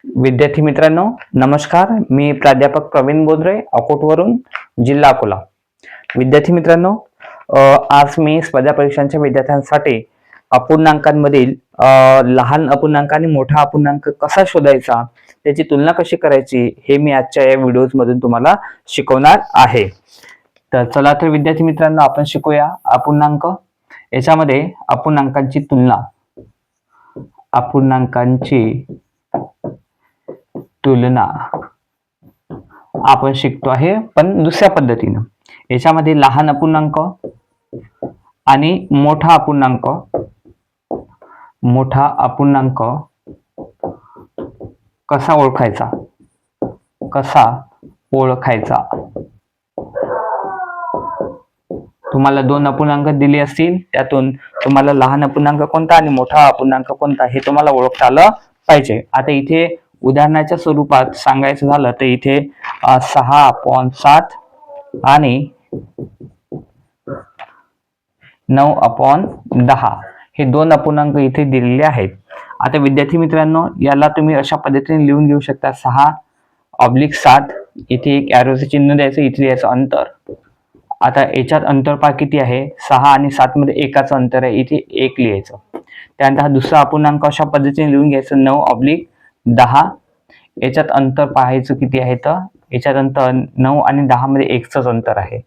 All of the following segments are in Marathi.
विद्यार्थी मित्रांनो, नमस्कार. मी प्राध्यापक प्रवीण बोद्रे, अकोटवरून, जिल्हा अकोला. विद्यार्थी मित्रांनो, आज मी स्पर्धा परीक्षांच्या विद्यार्थ्यांसाठी अपूर्णांकांमधील लहान अपूर्णांक आणि मोठा अपूर्णांक कसा शोधायचा, त्याची तुलना कशी करायची, हे मी आजच्या या व्हिडिओज मधून तुम्हाला शिकवणार आहे. तर चला तर विद्यार्थी मित्रांनो, आपण शिकूया अपूर्णांक. याच्यामध्ये अपूर्णांकांची तुलना आपण शिकतो आहे, पण दुसऱ्या पद्धतीनं. याच्यामध्ये लहान अपूर्णांक आणि मोठा अपूर्णांक कसा ओळखायचा. तुम्हाला दोन अपूर्णांक दिले असतील, त्यातून तुम्हाला लहान अपूर्णांक कोणता आणि मोठा अपूर्णांक कोणता हे तुम्हाला ओळखता आलं पाहिजे. आता इथे उदाहरणाच्या स्वरूपात सांगायचं झालं तर इथे 6/7 आणि 9/10 हे दोन अपूर्णांक इथे दिलेले आहेत. आता विद्यार्थी मित्रांनो, याला तुम्ही अशा पद्धतीने लिहून घेऊ शकता. 6/7 इथे एक ॲरोचं चिन्ह द्यायचं, इथे द्यायचं अंतर. आता याच्यात अंतर पहा किती आहे, 6 आणि 7 मध्ये एकाचं अंतर आहे, इथे 1 लिहायचं. त्यानंतर हा दुसरा अपूर्णांक अशा पद्धतीने लिहून घ्यायचं, 9/10. याच्यात अंतर पाहायचं किती आहे, तर याच्यात अंतर 9 आणि 10 मध्ये 1च अंतर आहे,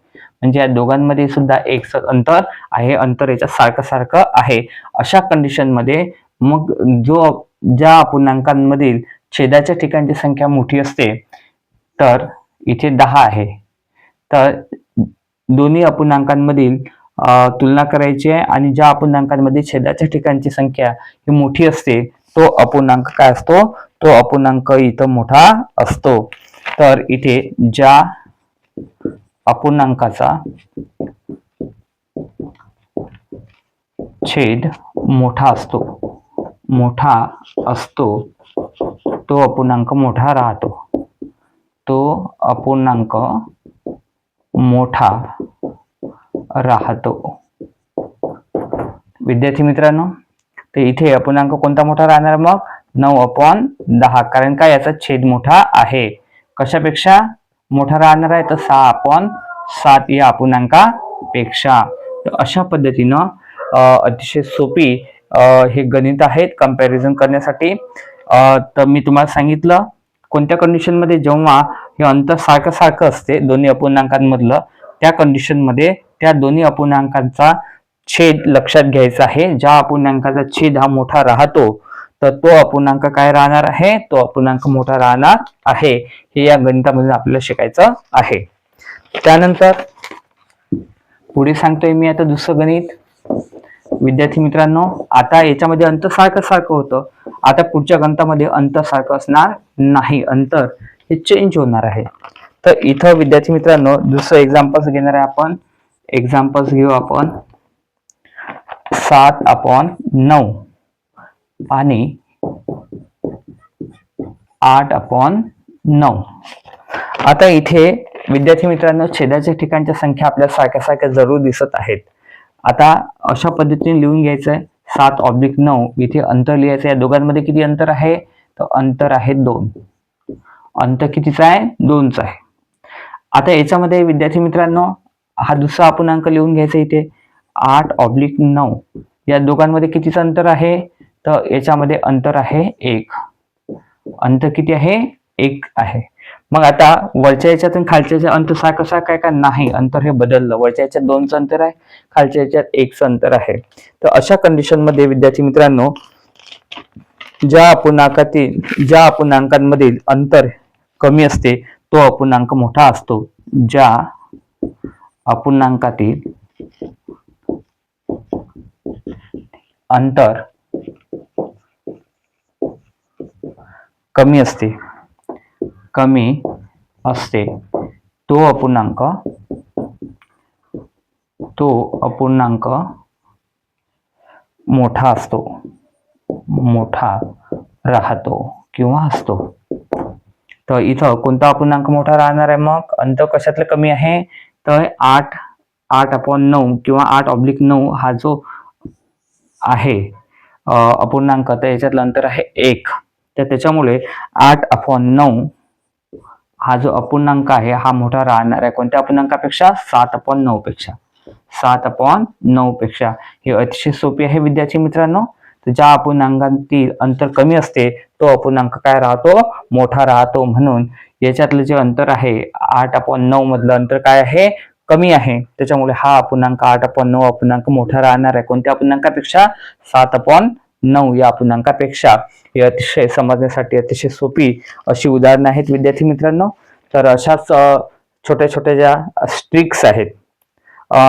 म्हणजे या दोघांमध्ये सुद्धा 1च अंतर आहे. अंतर याच्यात सारखं आहे. अशा कंडिशन मध्ये मग ज्या अपूर्णांकांमधील छेदाच्या ठिकाणची संख्या मोठी असते, तर इथे 10 आहे, तर दोन्ही अपूर्णांकांमधील तुलना करायची आहे आणि ज्या अपूर्णांकांमध्ये छेदाच्या ठिकाणची संख्या ही मोठी असते, तो अपूर्णांक काय असतो, तो अपूर्णांक इथं मोठा असतो. तर इथे ज्या अपूर्णांकाचा छेद मोठा असतो तो अपूर्णांक मोठा राहतो. विद्यार्थी मित्रांनो, तर इथे अपूर्णांक कोणता मोठा राहणार, मग 9/10, कारण का याचा छेद मोठा आहे. कशापेक्षा मोठा राहणार आहे, तर 6/7 या अपूर्णांकापेक्षा. तर अशा पद्धतीनं अतिशय सोपी हे गणित आहेत कंपॅरिझन करण्यासाठी. तर मी तुम्हाला सांगितलं कोणत्या कंडिशन मध्ये, जेव्हा हे अंतर सारखं असते दोन्ही अपूर्णांकांमधलं, त्या कंडिशन मध्ये त्या दोन्ही अपूर्णांकांचा छेद लक्षात घ्यायचा आहे. ज्या अपूर्णांकाचा छेद हा मोठा राहतो, तर तो अपूर्णांक काय राहणार आहे, तो अपूर्णांक मोठा राहणार आहे. हे या गणितामध्ये आपल्याला शिकायचं आहे. त्यानंतर पुढे सांगतोय मी आता दुसरं गणित. विद्यार्थी मित्रांनो, आता याच्यामध्ये अंतर सारखं होतं. आता पुढच्या गणितामध्ये अंतर सारखं असणार नाही, अंतर हे चेंज होणार आहे. तर इथं विद्यार्थी मित्रांनो दुसरं एक्झाम्पल्स घेणार आहे आपण. एक्झाम्पल्स घेऊ आपण 7/9 आणि 8/9. आता इथे विद्यार्थी मित्रांनो छेदाच्या ठिकाणच्या संख्या आपल्या सारख्या जरूर दिसत आहेत. आता अशा पद्धतीने लिहून घ्यायचंय 7/9. इथे अंतर लिहायचं. या दोघांमध्ये किती अंतर आहे, तर अंतर आहे 2. अंतर कितीचं आहे, 2च आहे. आता याच्यामध्ये विद्यार्थी मित्रांनो हा दुसरा अपूर्णांक लिहून घ्यायचा. इथे 8/9 या दोघांमध्ये कितीचं अंतर आहे, तर याच्यामध्ये अंतर आहे 1. अंतर किती आहे, 1 आहे. मग आता वरच्या याच्यातून खालच्या अंतर सारखं आहे का, नाही, अंतर हे बदललं. वरच्या याच्यात 2चं अंतर आहे, खालच्या याच्यात 1चं अंतर आहे. तर अशा कंडिशन मध्ये विद्यार्थी मित्रांनो ज्या अपूर्णांकांमधील अंतर कमी असते, तो अपूर्णांक मोठा असतो. ज्या अपूर्णांकातील अंतर कमी असते, तो अपूर्णांक मोठा राहतो किंवा असतो. तर इथं कोणता अपूर्णांक मोठा राहणार आहे, मग अंतर कशातलं कमी आहे, तर 8/9 किंवा 8/9 हा जो आहे अपूर्णांक, तर याच्यातलं अंतर आहे 1. तर त्याच्यामुळे 8/9 हा जो अपूर्णांक आहे हा मोठा राहणार आहे कोणत्या अपूर्णांकापेक्षा? 7/9 पेक्षा. 7/9 पेक्षा. हे अतिशय सोपी आहे विद्यार्थी मित्रांनो. तर ज्या अपूर्णांकातील अंतर कमी असते तो अपूर्णांक काय राहतो? मोठा राहतो. म्हणून याच्यातलं जे अंतर आहे 8/9 मधलं अंतर काय आहे? कमी आहे. त्याच्यामुळे हा अपूर्णांक 8/9 अपूर्णांक मोठा राहणार आहे कोणत्या अपूर्णांकापेक्षा? 7/9 या अपूर्णांकापेक्षा. हे अतिशय समजण्यासाठी अतिशय सोपी अशी उदाहरणं आहेत विद्यार्थी मित्रांनो. तर अशाच छोट्या छोट्या ज्या ट्रिक्स आहेत,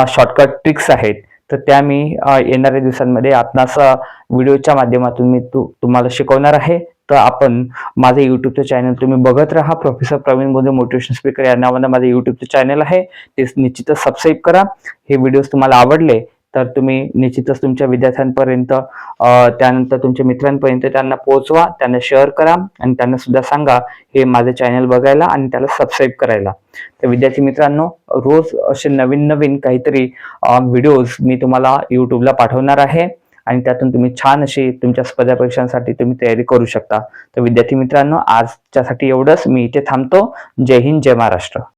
शॉर्टकट ट्रिक्स आहेत, तर त्या मी येणाऱ्या दिवसांमध्ये आपणास व्हिडिओच्या माध्यमातून मी तुम्हाला शिकवणार आहे. तर आपण माझे युट्यूबचं चॅनल तुम्ही बघत राहा. Professor Praveen Bondre motivation speaker या नावानं माझं युट्यूबचं चॅनल आहे. ते निश्चितच सबस्क्राईब करा. हे व्हिडिओज तुम्हाला आवडले तर तुम्ही निश्चितच तुमच्या विद्यार्थ्यांपर्यंत, त्यानंतर तुमच्या मित्रांपर्यंत त्यांना पोहोचवा, त्यांना शेअर करा आणि त्यांना सुद्धा सांगा हे माझे चॅनल बघायला आणि त्याला सबस्क्राईब करायला. तर विद्यार्थी मित्रांनो, रोज असे नवीन नवीन काहीतरी व्हिडिओज मी तुम्हाला युट्यूबला पाठवणार आहे आणि त्यातून तुम्ही छान अशी तुमच्या स्पर्धा परीक्षांसाठी तुम्ही तयारी करू शकता. तर विद्यार्थी मित्रांनो, आजच्यासाठी एवढंच. मी इथे थांबतो. जय हिंद, जय महाराष्ट्र.